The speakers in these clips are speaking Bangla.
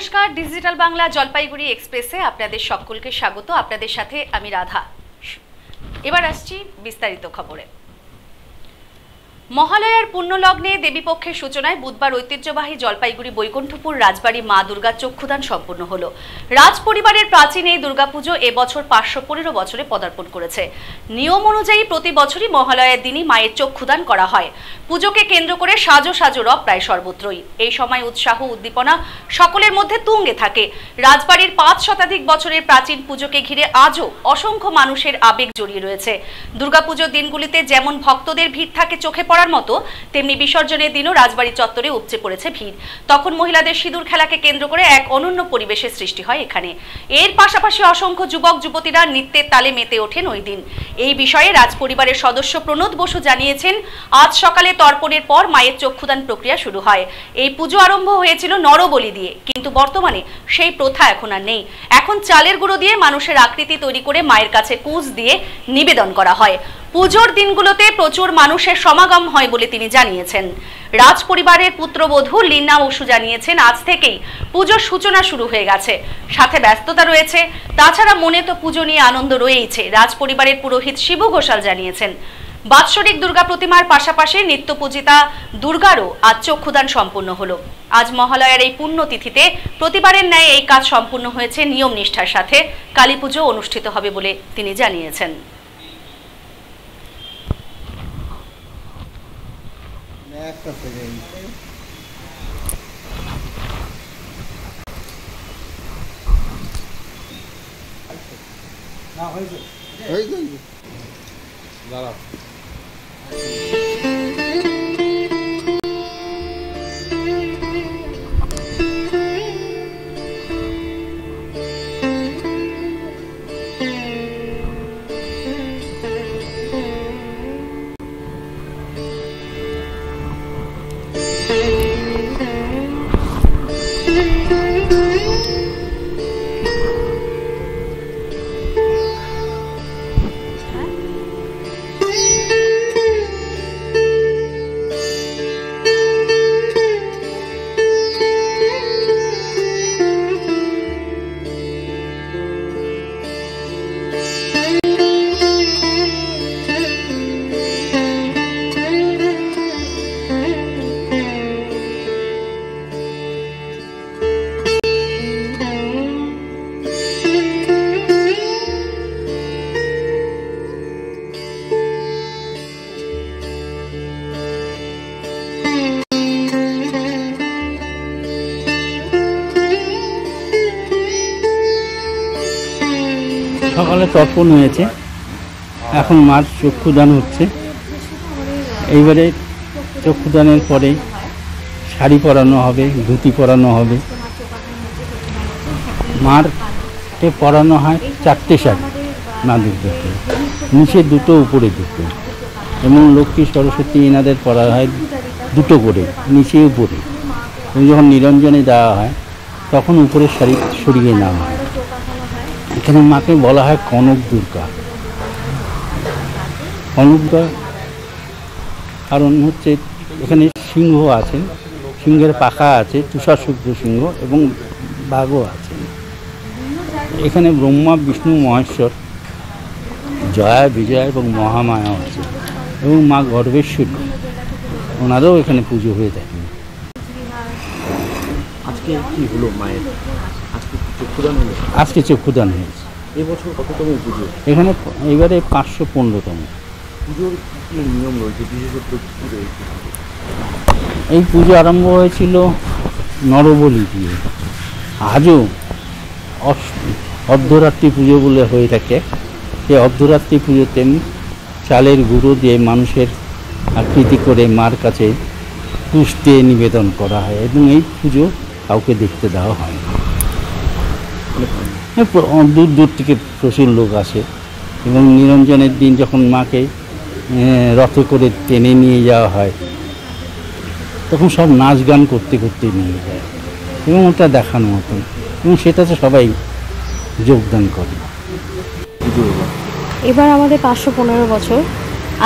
নমস্কার, ডিজিটাল বাংলা জলপাইগুড়ি এক্সপ্রেসে আপনাদের সকলকে স্বাগত। আপনাদের সাথে আমি রাধা। এবার আসছি বিস্তারিত খবরে। মহালয়ার পুণ্যলগ্নে দেবীপক্ষের সূচনায় বুধবার ঐতিহ্যবাহী জলপাইগুড়ি বৈকুণ্ঠপুর রাজবাড়ি মা দুর্গার চক্ষুদান সম্পন্ন হলো। রাজ পরিবারের প্রাচীন এই দুর্গাপুজো এবছর 515 বছরে পদার্পণ করেছে। নিয়ম অনুযায়ী প্রতি বছরই মহালয়ার দিনই মায়ের চক্ষুদান করা হয়। পুজোকে কেন্দ্র করে সাজো সাজো রব প্রায় সর্বত্রই। এই সময় উৎসাহ উদ্দীপনা সকলের মধ্যে তুঙ্গে থাকে। রাজবাড়ির 5 শতাধিক বছরের প্রাচীন পুজোকে ঘিরে আজও অসংখ্য মানুষের আবেগ জড়িয়ে রয়েছে। দুর্গাপুজোর দিনগুলিতে যেমন ভক্তদের ভিড় থাকে চোখে পড়ার মতো, তেমনি বিসর্জনের দিনও রাজবাড়ি চত্বরে উপচে পড়েছে ভিড়। তখন মহিলাদের সিঁদুর খেলাকে কেন্দ্র করে এক অনন্য পরিবেশের সৃষ্টি হয় এখানে। এর পাশাপাশি অসংখ্য যুবক যুবতীরা নৃত্যের তালে মেতে ওঠেন ওই দিন। এই বিষয়ে রাজ পরিবারের সদস্য প্রণোদ বসু জানিয়েছেন, আজ সকালে তর্পণের পর মায়ের চক্ষুদান প্রক্রিয়া শুরু হয়। এই পুজো আরম্ভ হয়েছিল নরবলি দিয়ে, কিন্তু বর্তমানে সেই প্রথা এখন আর নেই। এখন চালের গুঁড়ো দিয়ে মানুষের আকৃতি তৈরি করে মায়ের কাছে কুঁজ দিয়ে নিবেদন করা হয়। পুজোর দিনগুলোতে প্রচুর মানুষের সমাগম হয় বলে তিনি জানিয়েছেন। রাজ পরিবারের পুত্রবধূ লীনা বসু জানিয়েছেন, আজ থেকেই পুজোর সূচনা শুরু হয়ে গেছে। সাথে ব্যস্ততা রয়েছে, তাছাড়া মনে তো পুজো নিয়ে আনন্দ রয়েইছে। রাজ পরিবারের পুরোহিত শিবু ঘোষাল জানিয়েছেন, বাৎসরিক দুর্গা প্রতিমার পাশাপাশি নিত্য পূজিতা দুর্গারও আজ চক্ষুদান সম্পন্ন হলো। আজ মহালয়ার এই পুণ্যতিথিতে প্রতিবারের ন্যায় এই কাজ সম্পূর্ণ হয়েছে নিয়ম নিষ্ঠার সাথে। কালী পুজো অনুষ্ঠিত হবে বলে তিনি জানিয়েছেন। দাঁড়াও। সকালে তর্পণ হয়েছে, এখন মার চক্ষুদান হচ্ছে। এইবারে চক্ষুদানের পরে শাড়ি পরানো হবে, ধুতি পরানো হবে। মারকে পরানো হয় 4টে শাড়ি, মা দুর্গাকে নিচে 2টো উপরে 2টো, এবং লক্ষ্মী সরস্বতী এনাদের পরা হয় 2টো করে নিচে উপরে। এবং যখন নিরঞ্জনে দেওয়া হয় তখন উপরের শাড়ি সরিয়ে নেওয়া হয়। এখানে মাকে বলা হয় কনক দুর্গা। কনক দুর্গা কারণ হচ্ছে এখানে সিংহ আছেন, সিংহের পাখা আছে, তুষারশুভ্র সিংহ, এবং বাঘও আছেন। এখানে ব্রহ্মা বিষ্ণু মহেশ্বর, জয়া বিজয়া এবং মহামায়া আছে, এবং মা গর্ভেশ্বরী, ওনারও এখানে পুজো হয়ে থাকে। আজকে কি হলো মায়ের? চক্ষুদান হলো। আজকে চক্ষুদান হয়েছে। এবছর কততম পুজো? এখানে এবারে 515তম। পুজোর কি নিয়ম রয়েছে, বিশেষত্ব কি রয়েছে? এই পুজো আরম্ভ হয়েছিল নরবলি দিয়ে। আজও অর্ধরাত্রি পুজো বলে হয়ে থাকে। সেই অর্ধরাত্রি পুজোতে চালের গুঁড়ো দিয়ে মানুষের আকৃতি করে মার কাছে কুশ দিয়ে নিবেদন করা হয়, এবং এই পুজো কাউকে দেখতে দেওয়া হয় না। দূর দূর থেকে প্রচুর লোক আসে, এবং নিরঞ্জনের দিন যখন মাকে রথে করে টেনে নিয়ে যাওয়া হয় তখন সব নাচ গান করতে করতে নিয়ে যায়, এবং ওটা দেখানো মতন, এবং সেটাতে সবাই যোগদান করে। এবার আমাদের 515 বছর।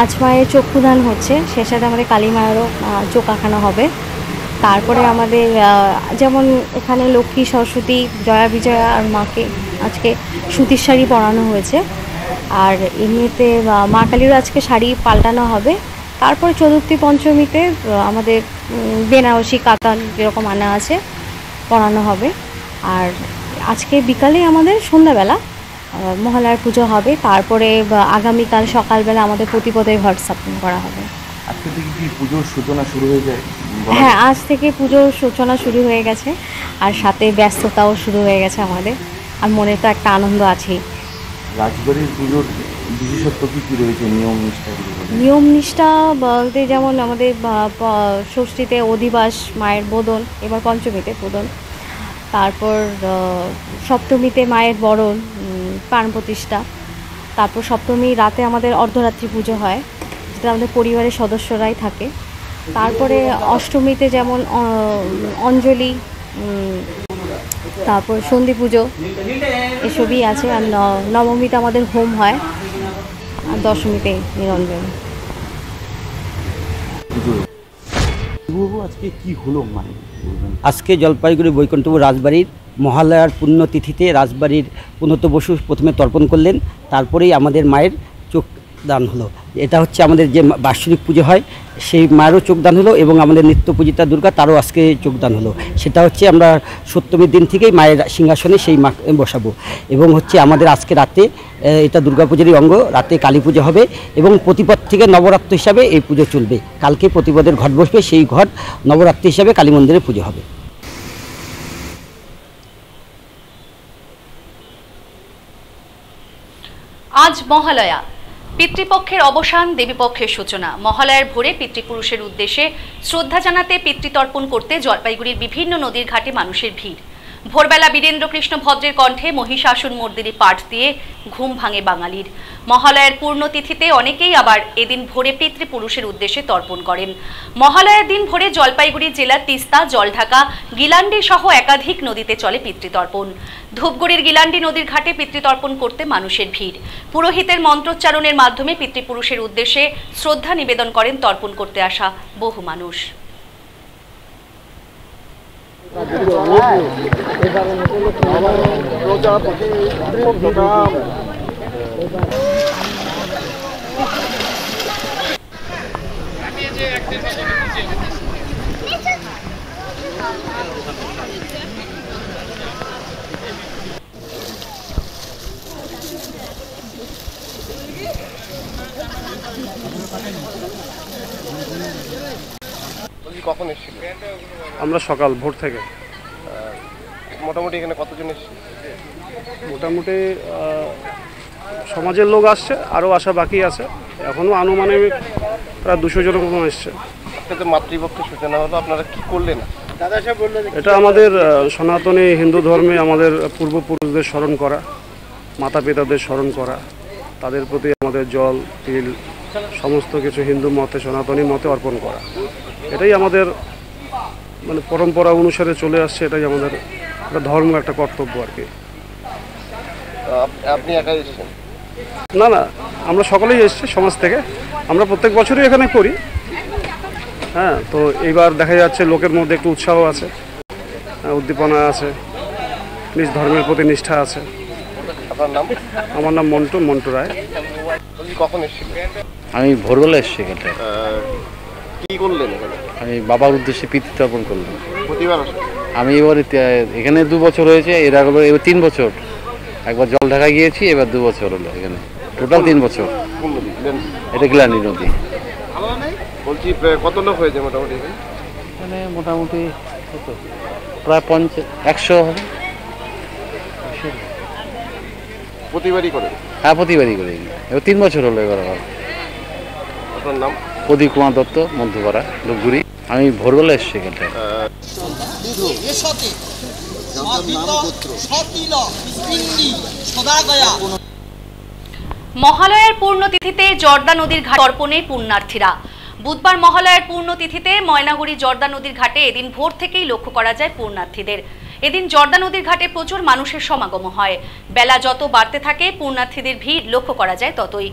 আজ মায়ের চক্ষুদান হচ্ছে, সে সাথে আমাদের কালী মায়েরও চোখ আঁকানো হবে। তারপরে আমাদের যেমন এখানে লক্ষ্মী, সরস্বতী, জয়া বিজয়া আর মাকে আজকে সুতির শাড়ি পরানো হয়েছে। আর এমনিতে মা কালীরও আজকে শাড়ি পাল্টানো হবে। তারপরে চতুর্থী পঞ্চমীতে আমাদের বেনারসি কাতান যেরকম আনা আছে পরানো হবে। আর আজকে বিকালে আমাদের সন্ধ্যাবেলা মহালয়ার পুজো হবে। তারপরে আগামীকাল সকালবেলা আমাদের প্রতিপদের ঘট স্থাপন করা হবে। আজকে থেকে কি পুজোর সূচনা শুরু হয়ে যায়? হ্যাঁ, আজ থেকে পুজোর সূচনা শুরু হয়ে গেছে, আর সাথে ব্যস্ততাও শুরু হয়ে গেছে আমাদের। আর মনে তো একটা আনন্দ আছেই। রাজবাড়ির পুজোর বিশেষত্ব কী কী রয়েছে, নিয়ম নিষ্ঠা? নিয়ম নিষ্ঠা বলতে যেমন আমাদের ষষ্ঠীতে অধিবাস মায়ের বোধন, এবার পঞ্চমীতে বোধন, তারপর সপ্তমীতে মায়ের বরণ, প্রাণ প্রতিষ্ঠা, তারপর সপ্তমী রাতে আমাদের অর্ধরাত্রি পুজো হয়, যেটা আমাদের পরিবারের সদস্যরাই থাকে। তারপরে অষ্টমীতে যেমন অঞ্জলি, তারপর সন্ধি পুজো, এসবই আছে। আর নবমীতে আমাদের হোম হয়, আর দশমীতে নিরঞ্জন। আজকে কি হলো মানে? আজকে জলপাইগুড়ি বৈকুণ্ঠপুর রাজবাড়ির মহালয়ার পুণ্যতিথিতে রাজবাড়ির পুণ্যত বসু প্রথমে তর্পণ করলেন, তারপরেই আমাদের মায়ের চোখ দান হলো। এটা হচ্ছে আমাদের যে বাৎসরিক পুজো হয় সেই মায়েরও চোখদান হলো, এবং আমাদের নিত্য পূজিতা দুর্গা তারও আজকে চোখদান হলো। সেটা হচ্ছে আমরা সপ্তমীর দিন থেকেই মায়ের সিংহাসনে সেই মা বসাবো। এবং হচ্ছে আমাদের আজকে রাতে এটা দুর্গাপূজারই অঙ্গ, রাতে কালী পুজো হবে এবং প্রতিপদ থেকে নবরাত্রি হিসাবে এই পুজো চলবে। কালকে প্রতিপদের ঘট বসবে, সেই ঘট নবরাত্রি হিসাবে কালী মন্দিরে পুজো হবে। আজ মহালয়া, পিতৃপক্ষের অবসান, দেবীপক্ষের সূচনা। মহালয়ার ভোরে পিতৃপুরুষের উদ্দেশ্যে শ্রদ্ধা জানাতে, পিতৃতর্পণ করতে জলপাইগুড়ির বিভিন্ন নদীর ঘাটে মানুষের ভিড়। ভোরবেলা বীরেন্দ্রকৃষ্ণ ভদ্রের কণ্ঠে মহিষাসুর মর্দিনী পাঠ দিয়ে ঘুম ভাঙে বাঙালির। মহালয়ার পূর্ণতিথিতে অনেকেই আবার এদিন ভোরে পিতৃপুরুষের উদ্দেশ্যে তর্পণ করেন। মহালয়ার দিন ভোরে জলপাইগুড়ি জেলার তিস্তা, জলঢাকা, গিলান্ডি সহ একাধিক নদীতে চলে পিতৃতর্পণ। ধূপগুড়ির গিলান্ডি নদীর ঘাটে পিতৃতর্পণ করতে মানুষের ভিড়। পুরোহিতের মন্ত্রোচ্চারণের মাধ্যমে পিতৃপুরুষের উদ্দেশ্যে শ্রদ্ধা নিবেদন করেন তর্পণ করতে আসা বহু মানুষ। কখন এসেছিল? আমরা সকাল ভোর থেকে। মোটামুটি এখানে কতজন এসেছিল? মোটামুটি সমাজের লোক আসছে, আরও আসা বাকি আছে। এখনও আনুমানিক প্রায় 200 জনের মতন এসছে। আজকে মাতৃপক্ষের সূচনা হলো, আপনারা কি করলেন? এটা আমাদের সনাতনী হিন্দু ধর্মে আমাদের পূর্বপুরুষদের স্মরণ করা, মাতা পিতাদের স্মরণ করা, তাদের প্রতি আমাদের জল, তিল, সমস্ত কিছু হিন্দু মতে, সনাতনী মতে অর্পণ করা। এটাই আমাদের মানে পরম্পরা অনুসারে চলে আসছে। এটাই আমাদের একটা ধর্ম, একটা কর্তব্য আর কি। আপনি একাই এসেছেন? না না, আমরা সকলেই এসেছি সমাজ থেকে। আমরা প্রত্যেক বছরই এখানে করি। হ্যাঁ, তো এইবার দেখা যাচ্ছে লোকের মধ্যে একটু উৎসাহ আছে, উদ্দীপনা আছে, নিজ ধর্মের প্রতি নিষ্ঠা আছে। আপনার নাম? আমার নাম মন্টু রায়। কখন এসেছিল? আমি ভোরবেলা এসেছি এখানে। কি করলেন এখানে? আমি বাবার উদ্দেশ্যে পিতৃতর্পণ করলাম। প্রতিবার আসেন? আমি এবার এখানে 2 বছর হয়েছে, এর আগে এবার 3 বছর। একবার জল ঢাকা গিয়েছি, এবার 2 বছর হলো এখানে, টোটাল 3 বছর। কোন নদী? এটা গিলান্ডি নদী। বলছি কত লোক হয়েছে মোটামুটি এখানে? মোটামুটি কত, প্রায় 100 হবে। প্রতিবারই করে? হ্যাঁ, প্রতিবারই করে। এবার 3 বছর হলো এবার আমার। আপনার নাম? প্রদীপ কুমার দত্ত, মধ্যপাড়া, ধূপগুড়ি। আমি ভোরবেলা এসেছি এখানে। মহালয়ার পূর্ণতিথিতে জর্দা নদীর ঘাট তর্পণে পুণ্যার্থীরা। বুধবার মহালয়ার পূর্ণতিথিতে ময়নাগুড়ি জর্দা নদীর ঘাটে এদিন ভোর থেকেই লক্ষ্য করা যায় পুণ্যার্থীদের। এদিন জর্দা নদীর ঘাটে প্রচুর মানুষের সমাগম হয়। বেলা যত বাড়তে থাকে পুণ্যার্থীদের ভিড় লক্ষ্য করা যায় ততই।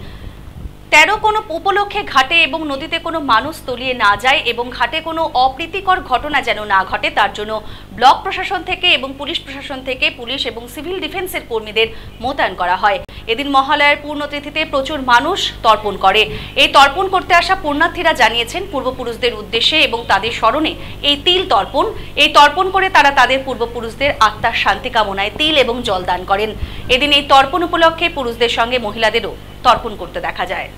তেরো কোনো উপলক্ষে ঘাটে এবং নদীতে কোনো মানুষ তলিয়ে না যায় এবং ঘাটে কোনো অপ্রীতিকর ঘটনা যেন না ঘটে, তার জন্য ব্লক প্রশাসন থেকে এবং পুলিশ প্রশাসন থেকে পুলিশ এবং সিভিল ডিফেন্সের কর্মীদের মোতায়েন করা হয়। এদিন মহালয়ার পূর্ণতিথিতে প্রচুর মানুষ তর্পণ করে। এই তর্পণ করতে আসা পুণ্যার্থীরা জানিয়েছেন পূর্বপুরুষদের উদ্দেশ্যে এবং তাদের স্মরণে এই তিল তর্পণ। এই তর্পণ করে তারা তাদের পূর্বপুরুষদের আত্মার শান্তি কামনায় তিল এবং জল দান করেন। এদিন এই তর্পণ উপলক্ষে পুরুষদের সঙ্গে মহিলাদেরও তর্পণ করতে দেখা যায়।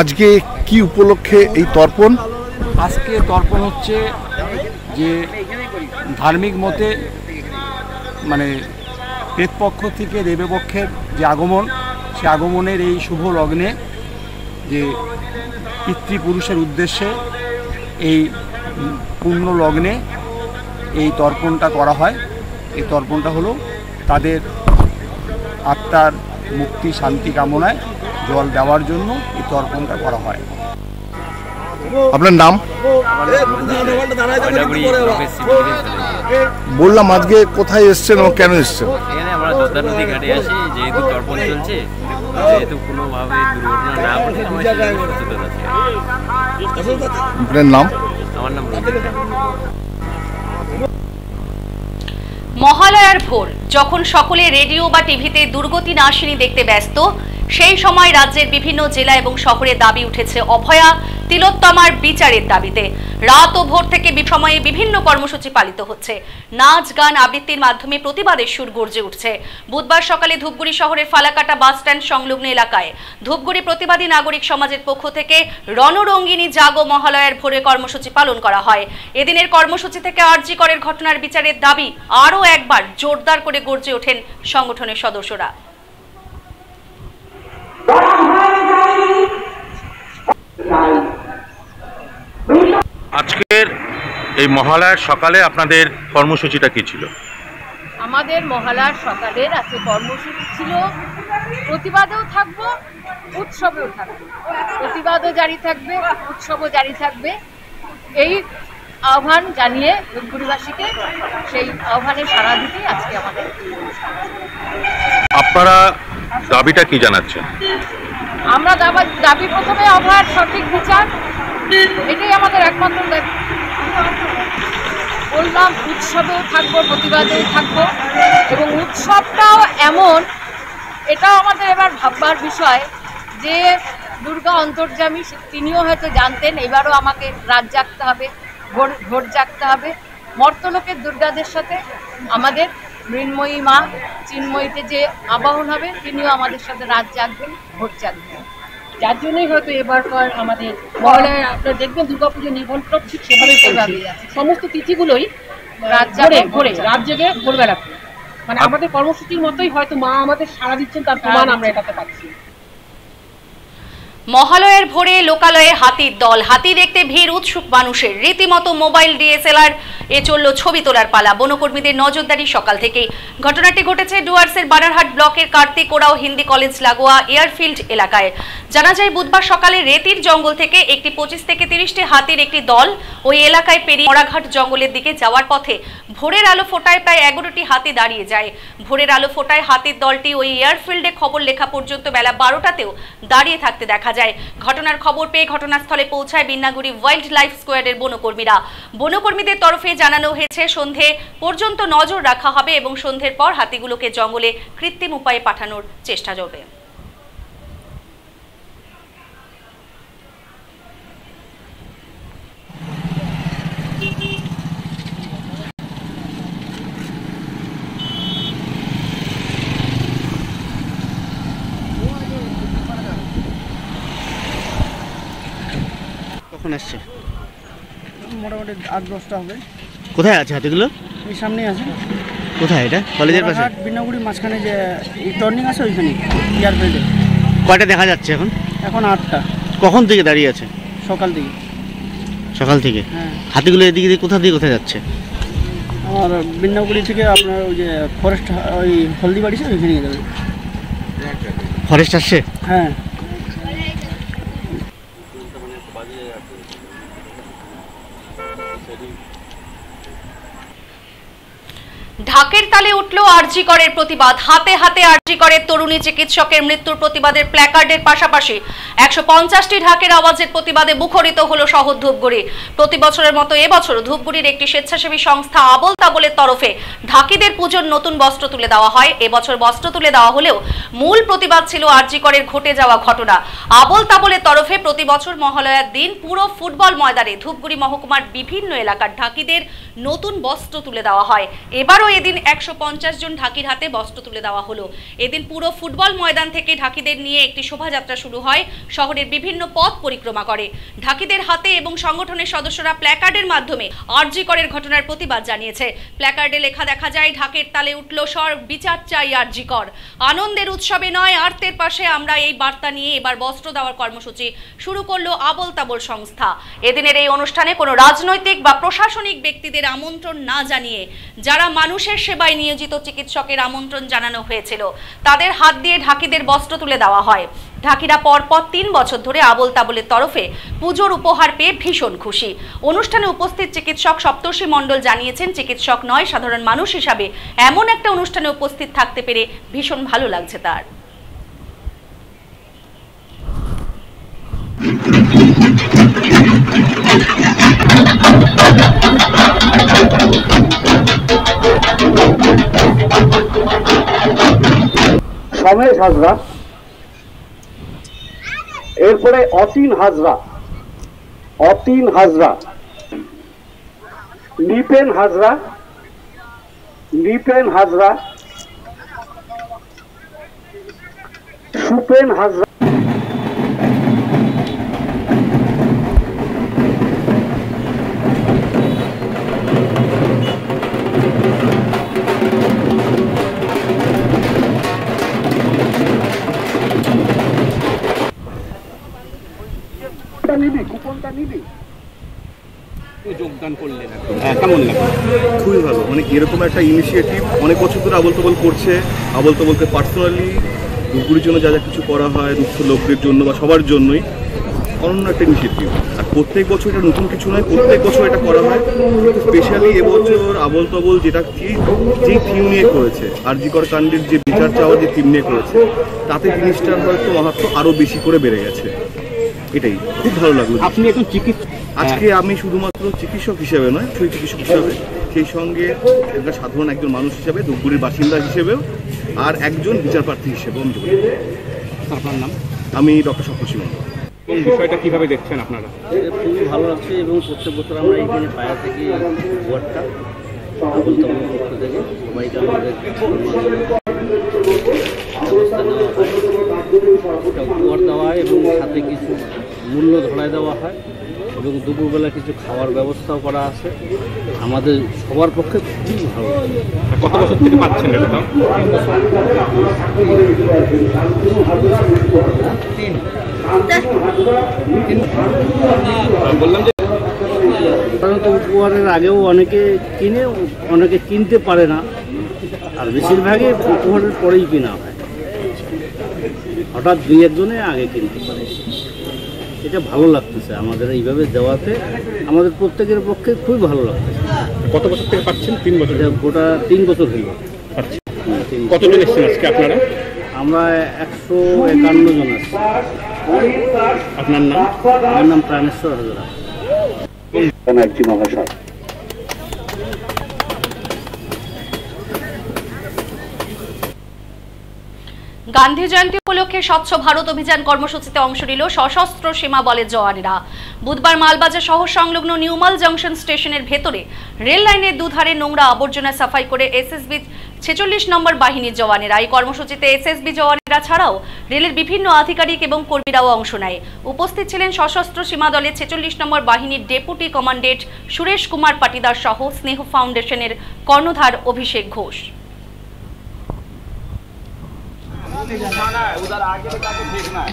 আজকে কি উপলক্ষে এই তর্পণ? আজকে তর্পণ হচ্ছে যে ধার্মিক মতে মানে প্রেতপক্ষ থেকে দেবপক্ষের যে আগমন, সে আগমনের এই শুভ লগ্নে যে পিতৃপুরুষের উদ্দেশ্যে এই পূর্ণ লগ্নে এই তর্পণটা করা হয়। এই তর্পণটা হলো তাদের আত্মার মুক্তি শান্তি কামনায় জল দেওয়ার জন্য এই তর্পণটা করা হয়। আপনার নাম? বললাম আজকে কোথায় এসছেন ও কেন এসছেন? এখানে আমরা যোদ্ধা নদী ঘাটে আসি, যেহেতু তর্পণ চলছে, যেহেতু কোনোভাবে দুর্ঘটনা না ঘটে আমরা সচেতন আছি। আপনার নাম? আমার নাম রঞ্জিত। মহালয়ার ভোর যখন সকলে রেডিও বা টিভিতে দুর্গতি নাশিনী দেখতে ব্যস্ত, সেই সময় রাজ্যের বিভিন্ন জেলা এবং শহরে দাবি উঠেছে অভয়া তিলোত্তমার বিচারের দাবিতে। রাত ও ভোর থেকে সময়ে বিভিন্ন কর্মসূচি পালিত হচ্ছে। নাচ গান আবৃত্তির মাধ্যমে প্রতিবাদের সুর গর্জে উঠছে। বুধবার সকালে ধূপগুড়ি শহরের ফালাকাটা বাস স্ট্যান্ড সংলগ্ন এলাকায় ধূপগুড়ি প্রতিবাদী নাগরিক সমাজের পক্ষ থেকে রণরঙ্গিনী জাগো মহালয়ার ভোরে কর্মসূচি পালন করা হয়। এদিনের কর্মসূচি থেকে আরজি করের ঘটনার বিচারের দাবি আরও একবার জোরদার করে গর্জে ওঠেন সংগঠনের সদস্যরা। আজকের এই মহালয়ার সকালে আপনাদের কর্মসূচিটা কি ছিল? আমাদের মহালয়ার সকালের আজকে কর্মসূচি ছিল প্রতিবাদেও থাকবো, উৎসবেও থাকবো। প্রতিবাদও জারি থাকবে, উৎসবও জারি থাকবে, এই আহ্বান জানিয়ে ধূপগুড়িবাসীকে সেই আহ্বানে সাড়া দিতে আজকে আমাদের। আপনারা দাবিটা কি জানাচ্ছেন? আমরা দাবি প্রথমে অভয়ার সঠিক বিচার, এটাই আমাদের একমাত্র দাবি। বললাম উৎসবেও থাকবো, প্রতিবাদেও থাকবো, এবং উৎসবটাও এমন, এটাও আমাদের এবার ভাববার বিষয় যে দুর্গা অন্তর্যামী, তিনিও হয়তো জানতেন এবারও আমাকে রাত জাগতে হবে, ভোর জাগতে হবে। মর্তলোকের দুর্গাদের সাথে আমাদের মৃন্ময়ী মা চিন্ময়ীতে যে আবাহন হবে, তিনিও আমাদের সাথে রাত জাগবেন, ভোর জাগবেন। যার জন্যই হয়তো এবারকার আমাদের মহালয়ার আপনারা দেখবেন দুর্গাপুজো নিমন্ত্রণ ঠিক সেভাবেই সমস্ত তিথিগুলোই রাত জেগে ভোরবেলা, মানে আমাদের কর্মসূচির মতোই হয়তো মা আমাদের সাড়া দিচ্ছেন, তার প্রমাণ আমরা এটাতে পাচ্ছি। মহালয়ের ভোরে লোকালয়ে হাতির দল, হাতি দেখতে ভিড় উৎসুক মানুষের। রীতিমতো মোবাইল ডিএসএলআর এ চলল ছবি তোলার পালা। বনকর্মীদের নজরদারি সকাল থেকেই। ঘটনাটি ঘটেছে ডুয়ার্সের বানারহাট ব্লকের কার্তিক ওরাও হিন্দি কলেজ লাগোয়া এয়ারফিল্ড এলাকায়। জানা যায় বুধবার সকালে রেতির জঙ্গল থেকে একটি 25 থেকে 30টি হাতির একটি দল ওই এলাকায় পেরিয়ে মরাঘাট জঙ্গলের দিকে যাওয়ার পথে ভোরের আলো ফোটায় প্রায় 11টি হাতি দাঁড়িয়ে যায়। ভোরের আলো ফোটায় হাতির দলটি ওই এয়ারফিল্ডে খবর লেখা পর্যন্ত বেলা 12টাতেও দাঁড়িয়ে থাকতে দেখা যায়। ঘটনার খবর পেয়ে ঘটনাস্থলে পৌঁছায় বিন্নাগুড়ি ওয়াইল্ড লাইফ স্কোয়াডের বনকর্মীরা। বনকর্মীদের তরফে জানানো হয়েছে সন্ধে পর্যন্ত নজর রাখা হবে এবং সন্ধ্যের পর হাতিগুলোকে জঙ্গলে কৃত্রিম উপায়ে পাঠানোর চেষ্টা চলবে। কখন আসছে? মোটামুটি 8-10টা হবে। কোথায় আছে হাতিগুলো? এই সামনেই আছে। কোথায় এটা? কলেজের পাশে? বিনাগুড়ির মাঝখানে যে টার্নিং আছে ওইখানে এয়ারফিল্ডে। কয়টা দেখা যাচ্ছে এখন? এখন 8টা। কখন থেকে দাঁড়িয়ে আছে? সকাল থেকে। সকাল থেকে? হ্যাঁ। হাতিগুলো এদিকে দিয়ে কোথা দিয়ে কোথায় যাচ্ছে? আমার বিনাগুড়ি থেকে আপনার ওই যে ফরেস্ট ওই হলদিবাড়ি আছে ওইখানে যাবে। ফরেস্ট আসছে? হ্যাঁ। ঢাকের তালে উঠল আরজি করের প্রতিবাদ। হাতে হাতে আরজি করের তরুণী চিকিৎসকের মৃত্যুর প্রতিবাদের প্ল্যাকার্ডের পাশাপাশি 150টি ঢাকের আওয়াজের প্রতিবাদে মুখরিত হলো শহর ধূপগুড়ি। প্রতি বছরের মতো এবছর ধূপগুড়ির একটি স্বেচ্ছাসেবী সংস্থা আবল তাবলের তরফে ঢাকিদের পুজোর নতুন বস্ত্র তুলে দেওয়া হয়। এবছর বস্ত্র তুলে দেওয়া হলেও মূল প্রতিবাদ ছিল আরজি করের ঘটে যাওয়া ঘটনা। আবল তাবলের তরফে প্রতি বছর মহালয়ার দিন পুরো ফুটবল ময়দানে ধূপগুড়ি মহকুমার বিভিন্ন এলাকার ঢাকিদের নতুন বস্ত্র তুলে দেওয়া হয়। এবারও এদিন 150 জন ঢাকির হাতে বস্ত্র তুলে দেওয়া হলো। এদিন পুরো ফুটবল ময়দান থেকে ঢাকিদের নিয়ে একটি শোভাযাত্রা শুরু হয়, শহরের বিভিন্ন পথ পরিক্রমা করে। ঢাকিদের হাতে এবং সংগঠনের সদস্যরা প্ল্যাকার্ডের মাধ্যমে আরজি করের ঘটনার প্রতিবাদ জানিয়েছে। প্ল্যাকার্ডে লেখা দেখা যায়, ঢাকের তালে উঠল স্বর, বিচার চাই আরজি কর। আনন্দের উৎসবে নয়, আর্তের পাশে আমরা এই বার্তা নিয়ে এবার বস্ত্র দেওয়ার কর্মসূচি শুরু করলো আবল তাবল সংস্থা। এদিনের এই অনুষ্ঠানে কোনো রাজনৈতিক বা প্রশাসনিক ব্যক্তিদের আমন্ত্রণ না জানিয়ে যারা মানুষের সেবায় নিয়োজিত চিকিৎসকের আমন্ত্রণ জানানো হয়েছিল, তাদের হাত দিয়ে ঢাকিদের বস্ত্র তুলে দেওয়া হয়। ঢাকিরা পরপর 3 বছর ধরে আবল তাবলের তরফে পুজোর উপহার পেয়ে ভীষণ খুশি। অনুষ্ঠানে উপস্থিত চিকিৎসক সপ্তর্ষি মণ্ডল জানিয়েছেন, চিকিৎসক নয়, সাধারণ মানুষ হিসাবে এমন একটা অনুষ্ঠানে উপস্থিত থাকতে পেরে ভীষণ ভালো লাগছে তার। সমেশ হাজরা, এরপরে অতীন হাজরা, নিপেন হাজরা, সুপেন হাজরা। যোগদান করলেন, কেমন লাগে? খুবই ভালো, মানে এরকম একটা ইনিশিয়েটিভ অনেক বছর ধরে আবল তাবল করছে। আবল তাবলকে পার্সোনালি ধূপগুড়ির জন্য যা যা কিছু করা হয়, দুঃস্থ লোকদের জন্য বা সবার জন্যই অনন্য একটা ইনিশিয়েটিভ। আর প্রত্যেক বছর এটা নতুন কিছু নয়, প্রত্যেক বছর এটা করা হয়। স্পেশালি এবছর আবল তাবল যেটা যেই থিম নিয়ে করেছে, আরজি কর কাণ্ডের যে বিচার চাওয়ার যে থিম নিয়ে করেছে, তাতে জিনিসটার হয়তো মাহাত্ম আরও বেশি করে বেড়ে গেছে। এটাই খুব ভালো লাগলো। আপনি এখন চিকিৎসক, আজকে আমি শুধুমাত্র চিকিৎসক হিসেবে নয়, সেই চিকিৎসক হিসাবে, সেই সঙ্গে একটা সাধারণ একজন মানুষ হিসেবে, ধূপগুড়ির বাসিন্দা হিসেবেও, আর একজন বিচারপ্রার্থী হিসেবেও আমি যোগ দিই। আপনার নাম? আমি ডক্টর সপ্তর্ষি মণ্ডল। এবং বিষয়টা কীভাবে দেখছেন আপনারা? খুবই ভালো লাগছে এবং প্রত্যেক বছর আমরা এইখানে পায়া থেকে উপহারটা আবল তাবলের পক্ষ থেকে সবাইকে আমাদের ব্যবস্থা নেওয়া হয়, উপহার দেওয়া হয় এবং সাথে কিছু মূল্য ধরায় দেওয়া হয় এবং দুপুরবেলা কিছু খাওয়ার ব্যবস্থাও করা আছে। আমাদের সবার পক্ষে খুবই ভালো লাগে। কত বছর থেকে পাচ্ছেন এটা? বললাম যে সাধারণত উপহারের আগেও অনেকে কিনে, অনেকে কিনতে পারে না, আর বেশিরভাগই উপহারের পরেই কেনা হয়। হঠাৎ 2-1 আগে কিনতে পারে। এটা ভালো লাগতেছে আমাদের এইভাবে দেওয়াতে, আমাদের প্রত্যেকের পক্ষে খুবই ভালো লাগতেছে। কত বছর থেকে পাচ্ছেন? 3 বছর। গোটা 3 বছর হইল। কতজন এসেছেন আজকে আপনারা? আমরা 151 জন আছি। আপনার নাম? আমার নাম প্রাণেশ্বর হাজরা। মহাশয়, গান্ধী জয়ন্তী উপলক্ষে স্বচ্ছ ভারত অভিযান কর্মসূচিতে অংশ নিল সশস্ত্র সীমা বলের জওয়ানেরা। বুধবার মালবাজার শহর সংলগ্ন নিউমাল জংশন স্টেশনের ভেতরে রেল লাইনের দুধারে নোংরা আবর্জনা সাফাই করে এসএসবি 46 নম্বর বাহিনীর জওয়ানেরা। এই কর্মসূচিতে এসএসবি জওয়ানেরা ছাড়াও রেলের বিভিন্ন আধিকারিক এবং কর্মীরাও অংশ নেয়। উপস্থিত ছিলেন সশস্ত্র সীমা দলের 46 নম্বর বাহিনীর ডেপুটি কমান্ডেন্ট সুরেশ কুমার পাটিদার সহ স্নেহ ফাউন্ডেশনের কর্ণধার অভিষেক ঘোষ। उधर आगे लगा के देखना है।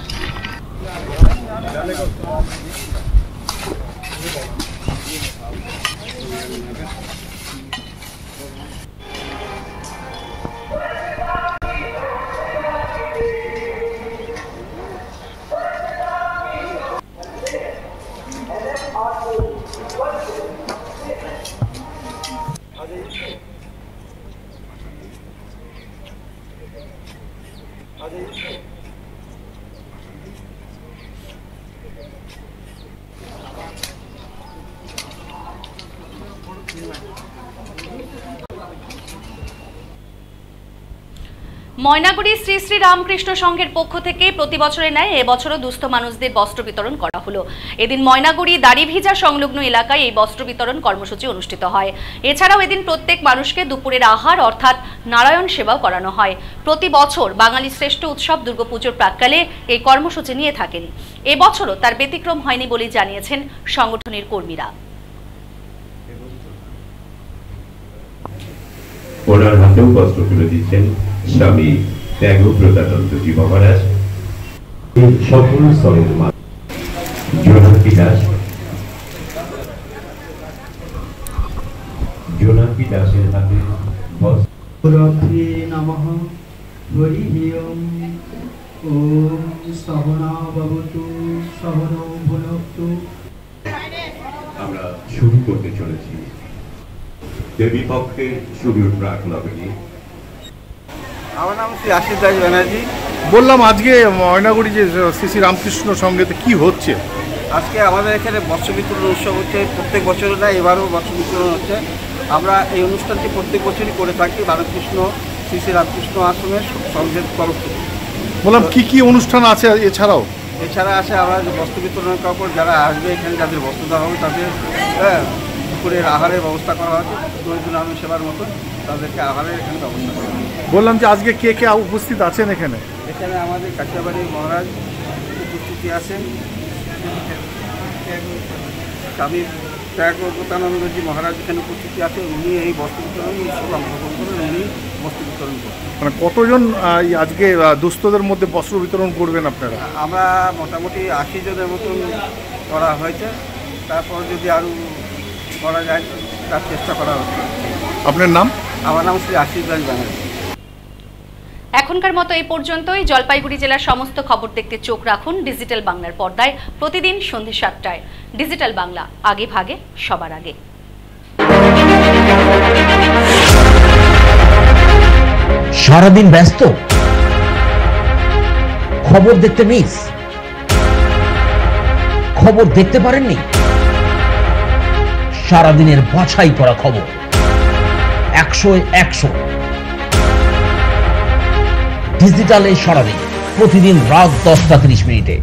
ময়নাগুড়ি শ্রী শ্রী রামকৃষ্ণ সংঘের পক্ষ থেকে প্রতি বছরের ন্যায় এবছরও দুস্থ মানুষদের বস্ত্র বিতরণ করা হলো। এদিন ময়নাগুড়ি দাড়িভিজা সংলগ্ন এলাকায় এই বস্ত্র বিতরণ কর্মসূচি অনুষ্ঠিত হয়। এছাড়াও এদিন প্রত্যেক মানুষকে দুপুরের আহার অর্থাৎ নারায়ণ সেবাও করানো হয়। প্রতি বছর বাঙালি শ্রেষ্ঠ উৎসব দুর্গাপুজোর প্রাক্কালে এই কর্মসূচি নিয়ে থাকেন। এবছরও তার ব্যতিক্রম হয়নি বলে জানিয়েছেন সংগঠনের কর্মীরা। ওনার হাতেও বস্ত্র তুলে দিচ্ছেন স্বামী ত্যাগব্রতানন্দজি মহারাজ। সকল স্তরের জোনাকি দাসের হাতে নমঃ হরি ওম ওম সহনা ভবতু সহনৌ ভুনক্তু। আমরা শুরু করতে চলেছি দেবী পক্ষের শুরুর প্রাকলগ্নে। আমার নাম শ্রী আশিস দাস ব্যানার্জি। বললাম আজকে ময়নাগুড়ি যে শ্রী শ্রী রামকৃষ্ণ সংঘেতে কি হচ্ছে? আজকে আমাদের এখানে বস্ত্র বিতরণ উৎসব হচ্ছে, প্রত্যেক বছরও না, এবারও বস্ত্র বিতরণ হচ্ছে। আমরা এই অনুষ্ঠানটি প্রত্যেক বছরই করে থাকি রামকৃষ্ণ শ্রী শ্রী রামকৃষ্ণ আশ্রমের সংঘের তরফ থেকে। বললাম কি কি অনুষ্ঠান আছে এছাড়াও? এছাড়া আছে আমরা যে বস্ত্র বিতরণের কাপড়, যারা আসবে এখানে যাদের বস্ত্র দেওয়া হবে তাদের দুপুরের আহারের ব্যবস্থা করা হচ্ছে। দরিদ্র নারায়ণ সেবার মতন তাদেরকে আহারের এখানে ব্যবস্থা করা হচ্ছে। বললাম যে আজকে কে কে উপস্থিত আছেন এখানে? এখানে আমাদের কাঠিয়াবাড়ির মহারাজ উপস্থিতি আছেন, স্বামী ত্যাগব্রতানন্দজি মহারাজ এখানে উপস্থিতি আছে। উনি এই বস্ত্র বিতরণ উৎসব অংশগ্রহণ করেন, উনি বস্ত্র বিতরণ করেন। মানে কতজন আজকে দুস্থদের মধ্যে বস্ত্র বিতরণ করবেন আপনারা? আমরা মোটামুটি 80 জনের মতন করা হয়েছে, তারপর যদি আরও করা যায় তার চেষ্টা করা হচ্ছে। আপনার নাম? আমার নাম শ্রী আশিস দাস ব্যানার্জি। এখনকার মতো এই পর্যন্তই। জলপাইগুড়ি জেলার সমস্ত খবর দেখতে চোখ রাখুন ডিজিটাল বাংলার পর্দায় প্রতিদিন সন্ধ্যে 7টায়। ডিজিটাল বাংলা, আগে ভাগে সবার আগে। সারাদিন ব্যস্ত, খবর দেখতে মিস, খবর দেখতে পারেননি, সারাদিনের বাছাই করা খবর 100-100 ডিজিটালে সারাদিন, প্রতিদিন রাত 10টা 30 মিনিটে।